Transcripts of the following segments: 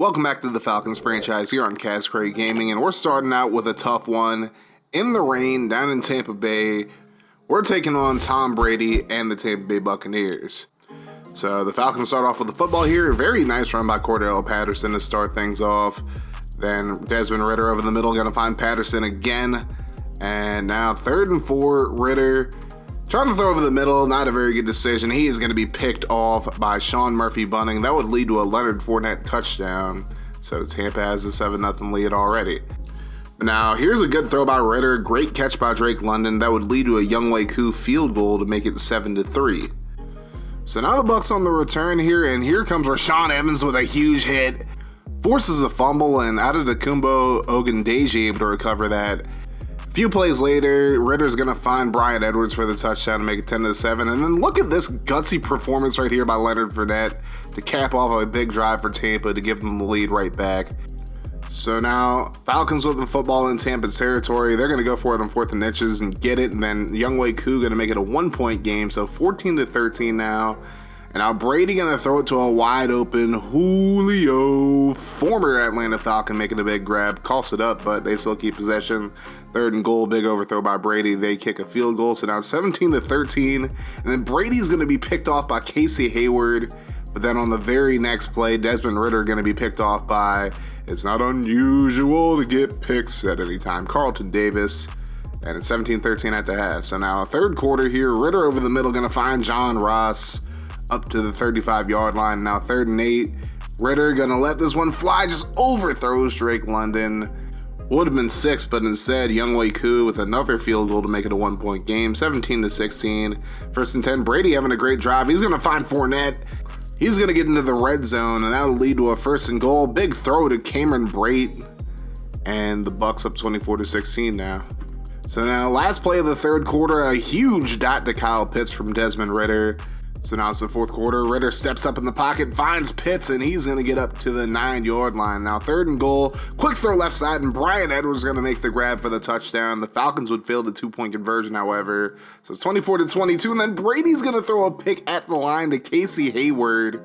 Welcome back to the Falcons franchise here on Cas Craig Gaming, and we're starting out with a tough one in the rain down in Tampa Bay. We're taking on Tom Brady and the Tampa Bay Buccaneers. So the Falcons start off with the football here. Very nice run by Cordell Patterson to start things off. Then Desmond Ridder over the middle, going to find Patterson again. And now 3rd and 4, Ridder trying to throw over the middle, not a very good decision. He is going to be picked off by Sean Murphy-Bunting. That would lead to a Leonard Fournette touchdown. So Tampa has a 7-0 lead already. Now, here's a good throw by Ridder. Great catch by Drake London. That would lead to a Y1G5-8 field goal to make it 7-3. So now the Bucs on the return here, and here comes Rashaan Evans with a huge hit. Forces a fumble, and Atown Ogundeji able to recover that. A few plays later, Ridder's going to find Bryan Edwards for the touchdown to make it 10-7. And then look at this gutsy performance right here by Leonard Fournette to cap off a big drive for Tampa to give them the lead right back. So now, Falcons with the football in Tampa territory. They're going to go for it on 4th and inches and get it. And then Y1G5-8 going to make it a 1-point game. So 14-13 now. And now Brady going to throw it to a wide open Julio, former Atlanta Falcon, making a big grab. Coughs it up, but they still keep possession. 3rd and goal, big overthrow by Brady. They kick a field goal. So now 17-13. And then Brady's going to be picked off by Casey Hayward. But then on the very next play, Desmond Ridder going to be picked off by, it's not unusual to get picks at any time, Carlton Davis. And it's 17-13 at the half. So now 3rd quarter here, Ridder over the middle going to find John Ross up to the 35-yard line. Now 3rd and 8. Ridder going to let this one fly, just overthrows Drake London. Would have been 6, but instead Y1G5-8 with another field goal to make it a 1-point game. 17-16. 1st and 10. Brady having a great drive. He's going to find Fournette. He's going to get into the red zone, and that'll lead to a 1st and goal. Big throw to Cameron Brate. And the Bucs up 24-16 now. So now last play of the 3rd quarter, a huge dot to Kyle Pitts from Desmond Ridder. So now it's the 4th quarter. Ridder steps up in the pocket, finds Pitts, and he's going to get up to the 9-yard line. Now 3rd and goal. Quick throw left side, and Bryan Edwards is going to make the grab for the touchdown. The Falcons would fail the 2-point conversion, however. So it's 24-22, and then Brady's going to throw a pick at the line to Casey Hayward.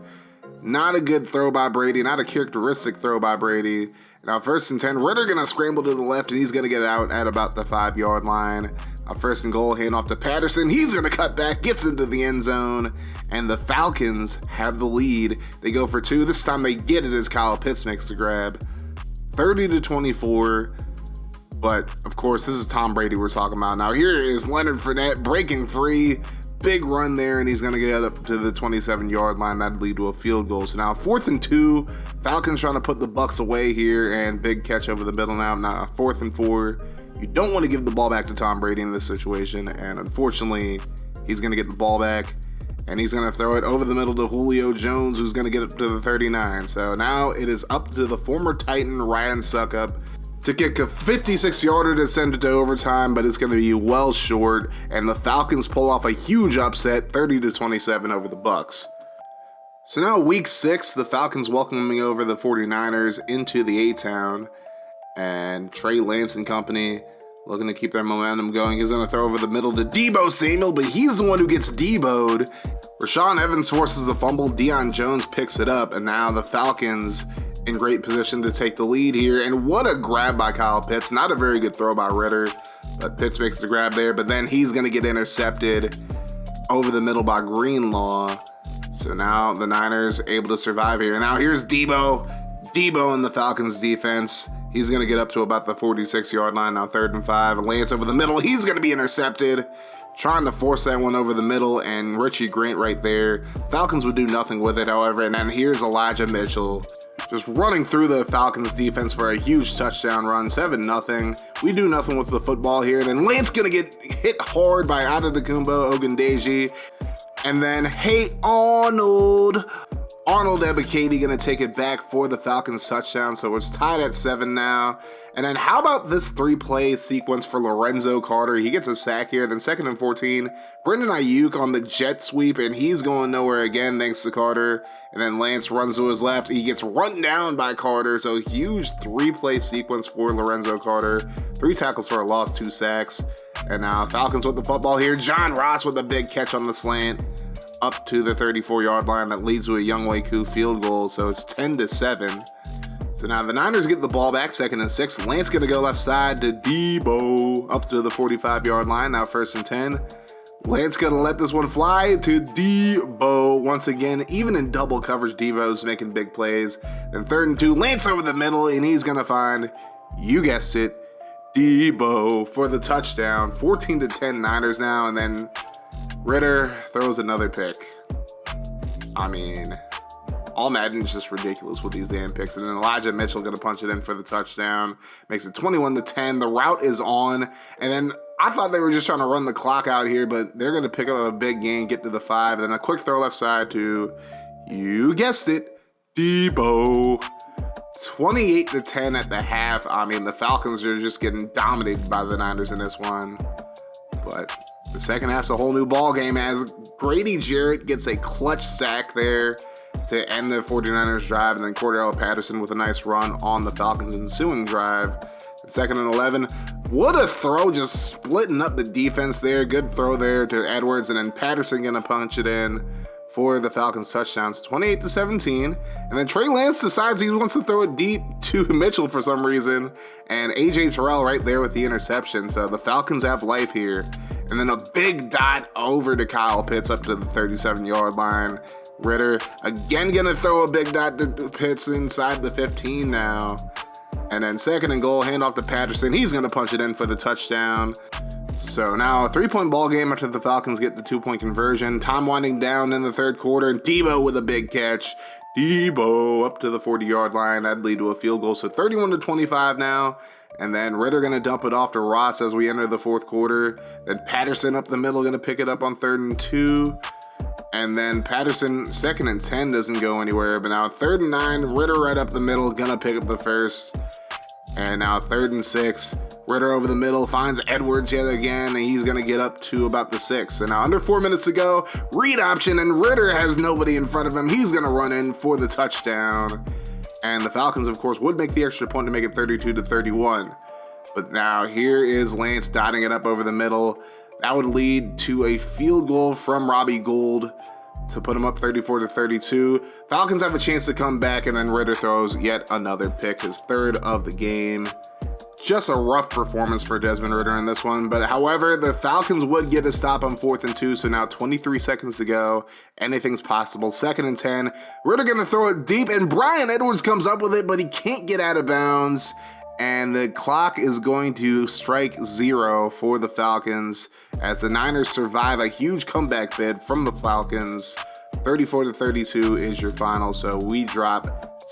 Not a good throw by Brady, not a characteristic throw by Brady. Now 1st and 10, Ridder going to scramble to the left, and he's going to get out at about the 5-yard line. 1st and goal, hand off to Patterson. He's going to cut back, gets into the end zone, and the Falcons have the lead. They go for 2. This time they get it as Kyle Pitts makes the grab. 30-24. But, of course, this is Tom Brady we're talking about. Now, here is Leonard Fournette breaking free. Big run there, and he's going to get up to the 27-yard line. That'd lead to a field goal. So now 4th and 2. Falcons trying to put the Bucs away here, and big catch over the middle now. Now 4th and 4. You don't want to give the ball back to Tom Brady in this situation, and unfortunately, he's going to get the ball back, and he's going to throw it over the middle to Julio Jones, who's going to get up to the 39. So now it is up to the former Titan, Ryan Suckup, to kick a 56-yarder to send it to overtime, but it's going to be well short, and the Falcons pull off a huge upset, 30-27 over the Bucs. So now week 6, the Falcons welcoming over the 49ers into the A-Town, and Trey Lance and company looking to keep their momentum going. He's going to throw over the middle to Deebo Samuel, but he's the one who gets Deebo'd. Rashaan Evans forces the fumble. Deion Jones picks it up, and now the Falcons in great position to take the lead here. And what a grab by Kyle Pitts. Not a very good throw by Ridder, but Pitts makes the grab there. But then he's going to get intercepted over the middle by Greenlaw. So now the Niners able to survive here. Now here's Deebo. Deebo in the Falcons defense. He's going to get up to about the 46-yard line. Now 3rd and 5. Lance over the middle. He's going to be intercepted. Trying to force that one over the middle, and Richie Grant right there. Falcons would do nothing with it, however. And then here's Elijah Mitchell just running through the Falcons defense for a huge touchdown run. 7-0. We do nothing with the football here. And then Lance going to get hit hard by Atown Ogundeji. And then, hey, Arnold Ebiketie going to take it back for the Falcons touchdown. So it's tied at 7 now. And then how about this 3-play sequence for Lorenzo Carter? He gets a sack here. Then 2nd and 14. Brandon Ayuk on the jet sweep, and he's going nowhere again thanks to Carter. And then Lance runs to his left. He gets run down by Carter. So huge 3-play sequence for Lorenzo Carter. 3 tackles for a loss, 2 sacks. And now Falcons with the football here. John Ross with a big catch on the slant up to the 34-yard line. That leads to a Y1G5-8 field goal. So it's 10-7. So now the Niners get the ball back, 2nd and 6. Lance going to go left side to Debo up to the 45-yard line. Now 1st and 10. Lance going to let this one fly to Debo once again. Even in double coverage, Debo's making big plays. Then 3rd and 2. Lance over the middle, and he's going to find, you guessed it, Debo for the touchdown. 14-10 Niners now, and then Ridder throws another pick. I mean, all Madden is just ridiculous with these damn picks. And then Elijah Mitchell going to punch it in for the touchdown. Makes it 21-10. The route is on. And then I thought they were just trying to run the clock out here, but they're going to pick up a big gain, get to the 5. Then a quick throw left side to, you guessed it, Debo. 28-10 at the half. I mean, the Falcons are just getting dominated by the Niners in this one. But the second half's a whole new ball game as Grady Jarrett gets a clutch sack there to end the 49ers drive, and then Cordell Patterson with a nice run on the Falcons' ensuing drive. 2nd and 11. What a throw, just splitting up the defense there. Good throw there to Edwards, and then Patterson gonna punch it in for the Falcons touchdowns, 28-17. And then Trey Lance decides he wants to throw it deep to Mitchell for some reason, and AJ Terrell right there with the interception. So the Falcons have life here. And then a big dot over to Kyle Pitts up to the 37-yard line. Ridder again gonna throw a big dot to Pitts inside the 15 now. And then 2nd and goal, handoff to Patterson. He's gonna punch it in for the touchdown. So now a 3-point ball game after the Falcons get the 2-point conversion. Time winding down in the 3rd quarter. Debo with a big catch. Debo up to the 40-yard line. That'd lead to a field goal. So 31-25 now. And then Ridder going to dump it off to Ross as we enter the 4th quarter. Then Patterson up the middle going to pick it up on 3rd and 2. And then Patterson, 2nd and 10 doesn't go anywhere. But now 3rd and 9, Ridder right up the middle, going to pick up the first. And now 3rd and 6, Ridder over the middle, finds Edwards yet again, and he's going to get up to about the 6. And now under 4 minutes to go, read option, and Ridder has nobody in front of him. He's going to run in for the touchdown. And the Falcons, of course, would make the extra point to make it 32-31. But now here is Lance dotting it up over the middle. That would lead to a field goal from Robbie Gould to put him up 34-32. Falcons have a chance to come back, and then Ridder throws yet another pick, his 3rd of the game. Just a rough performance for Desmond Ridder in this one, but however, the Falcons would get a stop on 4th and 2, so now 23 seconds to go. Anything's possible. 2nd and 10. Ridder gonna throw it deep, and Bryan Edwards comes up with it, but he can't get out of bounds. And the clock is going to strike 0 for the Falcons as the Niners survive a huge comeback bid from the Falcons. 34-32 is your final, so we drop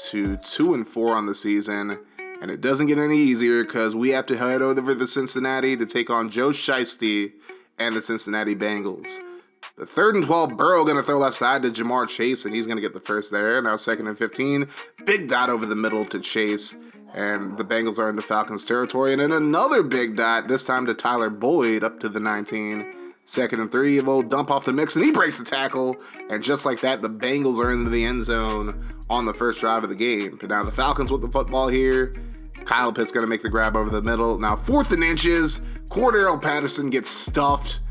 to 2-4 on the season. And it doesn't get any easier because we have to head over to Cincinnati to take on Joe Shiesty and the Cincinnati Bengals. The 3rd and 12, Burrow going to throw left side to Jamar Chase, and he's going to get the first there. Now 2nd and 15, big dot over the middle to Chase, and the Bengals are in the Falcons territory. And then another big dot, this time to Tyler Boyd up to the 19. 2nd and 3, a little dump off the mix, and he breaks the tackle. And just like that, the Bengals are into the end zone on the first drive of the game. But now the Falcons with the football here. Kyle Pitts going to make the grab over the middle. Now 4th and inches, Cordell Patterson gets stuffed.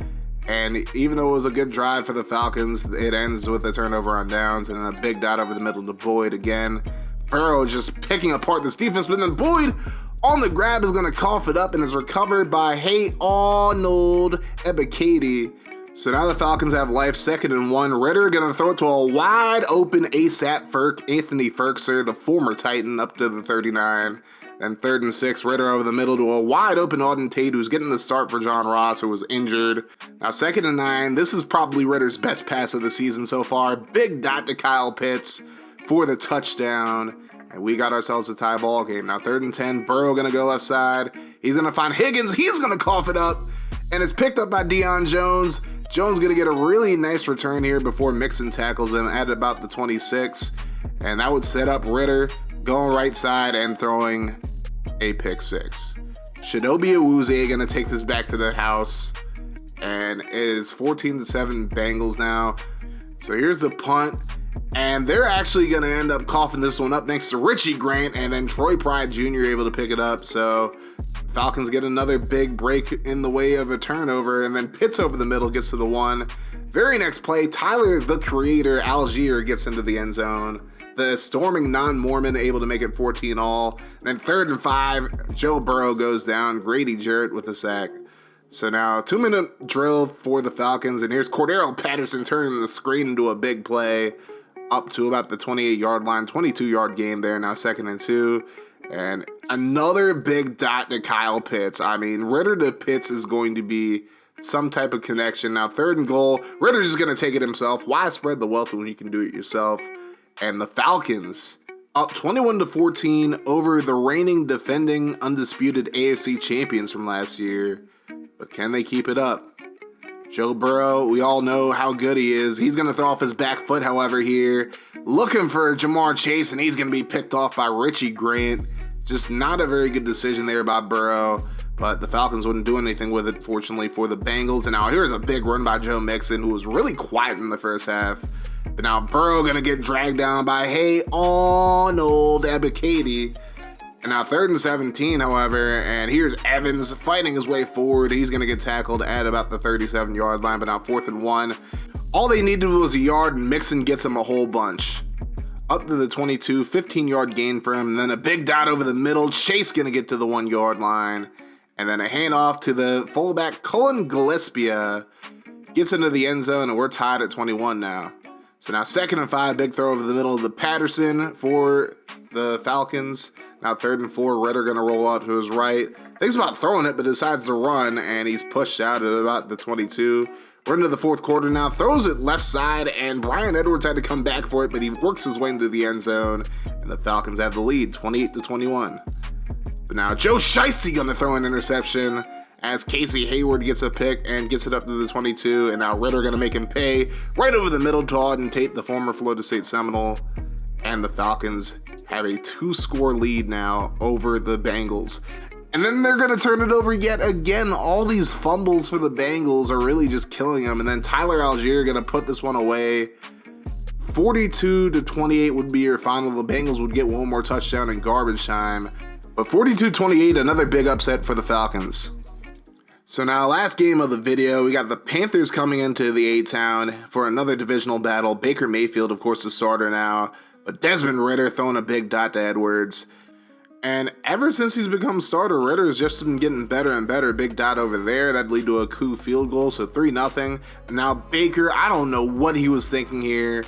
And even though it was a good drive for the Falcons, it ends with a turnover on downs and then a big dot over the middle to Boyd again. Burrow just picking apart this defense, but then Boyd on the grab is going to cough it up and is recovered by Arnold Ebiketie. So now the Falcons have life, 2nd and 1. Ridder going to throw it to a wide open ASAP Anthony Ferkser, the former Titan, up to the 39. Then 3rd and 6, Ridder over the middle to a wide open Auden Tate, who's getting the start for John Ross, who was injured. Now 2nd and 9, this is probably Ridder's best pass of the season so far. Big dot to Kyle Pitts for the touchdown. And we got ourselves a tie ball game. Now 3rd and 10, Burrow going to go left side. He's going to find Higgins. He's going to cough it up. And it's picked up by Deion Jones. Jones going to get a really nice return here before Mixon tackles him at about the 26. And that would set up Ridder going right side and throwing a pick 6. Chidobe Awuzie going to take this back to the house, and it is 14-7 Bengals now. So here's the punt, and they're actually going to end up coughing this one up next to Richie Grant, and then Troy Pride Jr. able to pick it up. So Falcons get another big break in the way of a turnover, and then Pitts over the middle gets to the 1. Very next play, Tyler, the Creator, Algier, gets into the end zone. the storming non-Mormon able to make it 14 all. And then 3rd and 5, Joe Burrow goes down. Grady Jarrett with a sack. So now 2-minute drill for the Falcons. And here's Cordarrelle Patterson turning the screen into a big play up to about the 28-yard line. 22-yard gain there. Now 2nd and 2. And another big dot to Kyle Pitts. I mean, Ridder to Pitts is going to be some type of connection. Now 3rd and goal. Ridder's just going to take it himself. Why spread the wealth when you can do it yourself? And the Falcons up 21-14 over the reigning, defending, undisputed AFC champions from last year. But can they keep it up? Joe Burrow, we all know how good he is. He's going to throw off his back foot, however, here. Looking for Jamar Chase, and he's going to be picked off by Richie Grant. Just not a very good decision there by Burrow. But the Falcons wouldn't do anything with it, fortunately, for the Bengals. And now here's a big run by Joe Mixon, who was really quiet in the first half. But now Burrow going to get dragged down by, Arnold Ebiketie. And now 3rd and 17, however, and here's Evans fighting his way forward. He's going to get tackled at about the 37-yard line, but now 4th and 1. All they needed was a yard, and Mixon gets him a whole bunch. Up to the 22, 15-yard gain for him, and then a big dot over the middle. Chase going to get to the 1-yard line. And then a handoff to the fullback, Cullen Gillespie. Gets into the end zone, and we're tied at 21 now. So now 2nd and 5, big throw over the middle of the Patterson for the Falcons. Now 3rd and 4, Ridder going to roll out to his right. Thinks about throwing it, but decides to run, and he's pushed out at about the 22. We're into the 4th quarter now. Throws it left side, and Bryan Edwards had to come back for it, but he works his way into the end zone, and the Falcons have the lead, 28-21. But now Joe Shiesty going to throw an interception as Casey Hayward gets a pick and gets it up to the 22, and now Ridder going to make him pay right over the middle to Auden Tate, the former Florida State Seminole, and the Falcons have a 2-score lead now over the Bengals. And then they're going to turn it over yet again. All these fumbles for the Bengals are really just killing them, and then Tyler Algier going to put this one away. 42-28 would be your final. The Bengals would get one more touchdown in garbage time, but 42-28, another big upset for the Falcons. So now, last game of the video, we got the Panthers coming into the A-Town for another divisional battle. Baker Mayfield, of course, the starter now, but Desmond Ridder throwing a big dot to Edwards. And ever since he's become starter, Ridder's just been getting better and better. Big dot over there. That'd lead to a coup field goal, so 3-0. Now Baker, I don't know what he was thinking here,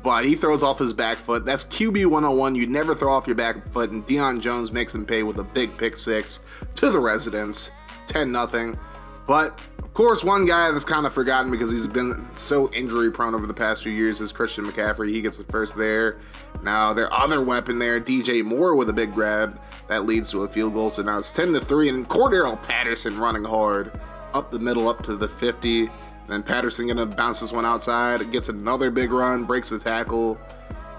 but he throws off his back foot. That's QB 101. You never throw off your back foot, and Deion Jones makes him pay with a big pick six to the residents. 10-0. But of course, one guy that's kind of forgotten because he's been so injury prone over the past few years is Christian McCaffrey. He gets the first there. Now their other weapon there, DJ Moore with a big grab that leads to a field goal. So now it's 10-3, and Cordarrelle Patterson running hard up the middle up to the 50. Then Patterson gonna bounce this one outside, gets another big run, breaks the tackle.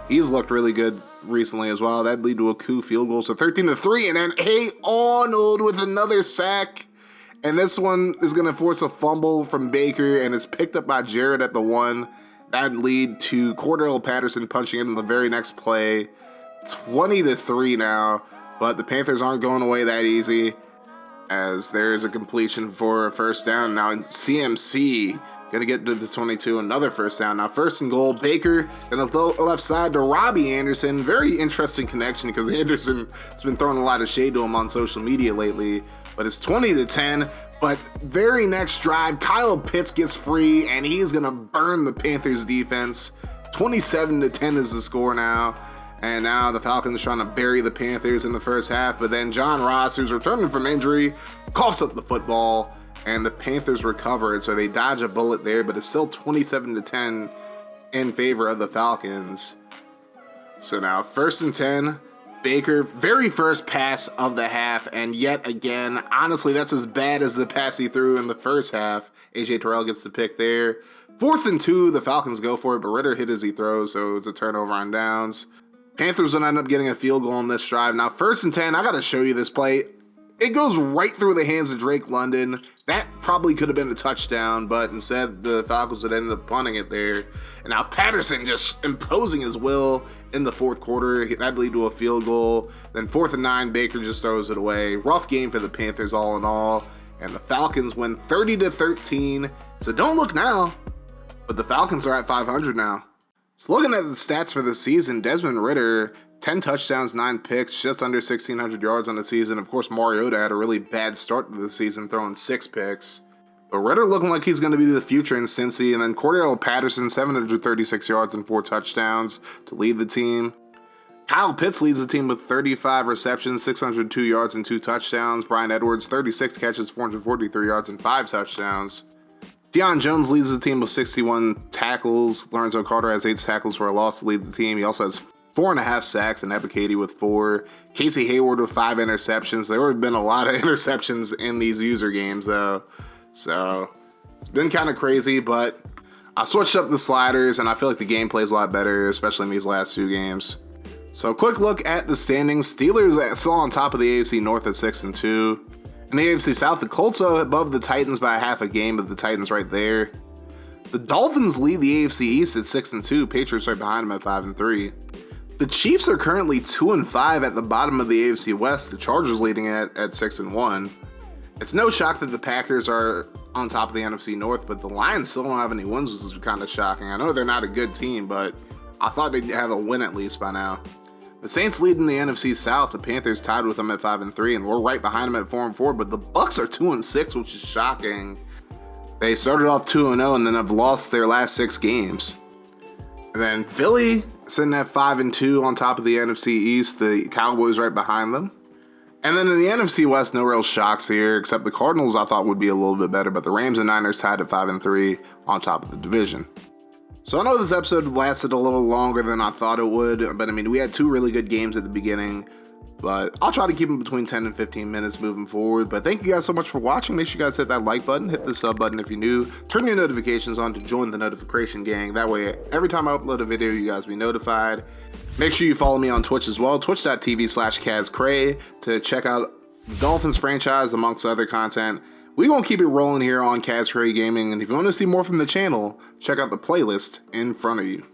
He's looked really good recently as well. That'd lead to a coup field goal. So 13-3, and then Arnold with another sack. And this one is going to force a fumble from Baker, and it's picked up by Jarrett at the 1. That'd lead to Cordarrelle Patterson punching in the very next play. 20-3 now, but the Panthers aren't going away that easy, as there's a completion for a first down. Now CMC going to get to the 22, another first down. Now 1st and goal, Baker going to throw left side to Robbie Anderson. Very interesting connection because Anderson has been throwing a lot of shade to him on social media lately. But it's 20-10, but very next drive, Kyle Pitts gets free, and he's going to burn the Panthers defense. 27-10 is the score now. And now the Falcons are trying to bury the Panthers in the first half, but then John Ross, who's returning from injury, coughs up the football, and the Panthers recover it, so they dodge a bullet there, but it's still 27-10 in favor of the Falcons. So now 1st and 10, Baker, very first pass of the half, and yet again, honestly, that's as bad as the pass he threw in the first half. AJ Terrell gets the pick there. 4th and 2, the Falcons go for it, but Ridder hit as he throws, so it's a turnover on downs. Panthers will end up getting a field goal on this drive. Now, 1st and 10, I got to show you this play. It goes right through the hands of Drake London. That probably could have been a touchdown, but instead the Falcons would end up punting it there. And now Patterson just imposing his will in the 4th quarter. That'd lead to a field goal. Then 4th and 9, Baker just throws it away. Rough game for the Panthers all in all. And the Falcons win 30-13. So don't look now, but the Falcons are at 500 now. So looking at the stats for the season, Desmond Ridder, 10 touchdowns, 9 picks, just under 1,600 yards on the season. Of course, Mariota had a really bad start to the season, throwing 6 picks. But Ridder looking like he's going to be the future in Cincy. And then Cordell Patterson, 736 yards and 4 touchdowns to lead the team. Kyle Pitts leads the team with 35 receptions, 602 yards and 2 touchdowns. Brian Edwards, 36 catches, 443 yards and 5 touchdowns. Deion Jones leads the team with 61 tackles. Lorenzo Carter has 8 tackles for a loss to lead the team. He also has 4.5 sacks, and Ebiketie with 4. Casey Hayward with 5 interceptions. There have been a lot of interceptions in these user games, though. So it's been kind of crazy, but I switched up the sliders, and I feel like the gameplay is a lot better, especially in these last 2 games. So a quick look at the standings. Steelers still on top of the AFC North at 6-2. In the AFC South, the Colts are above the Titans by half a game, but the Titans right there. The Dolphins lead the AFC East at 6-2. Patriots right behind them at 5-3. The Chiefs are currently 2-5 at the bottom of the AFC West. The Chargers leading at 6-1. It's no shock that the Packers are on top of the NFC North, but the Lions still don't have any wins, which is kind of shocking. I know they're not a good team, but I thought they'd have a win at least by now. The Saints lead in the NFC South. The Panthers tied with them at 5-3, and we're right behind them at 4-4. But the Bucs are 2-6, which is shocking. They started off 2-0 and then have lost their last 6 games. And then Philly sitting at 5-2 on top of the NFC East. The Cowboys right behind them. And then in the NFC West, no real shocks here, except the Cardinals I thought would be a little bit better. But the Rams and Niners tied at 5-3 on top of the division. So I know this episode lasted a little longer than I thought it would, but I mean, we had 2 really good games at the beginning, but I'll try to keep them between 10 and 15 minutes moving forward. But thank you guys so much for watching. Make sure you guys hit that like button, hit the sub button if you're new, turn your notifications on to join the notification gang. That way, every time I upload a video, you guys will be notified. Make sure you follow me on Twitch as well, twitch.tv/KazCray, to check out the Dolphins franchise amongst other content. We're going to keep it rolling here on QB Gaming, and if you want to see more from the channel, check out the playlist in front of you.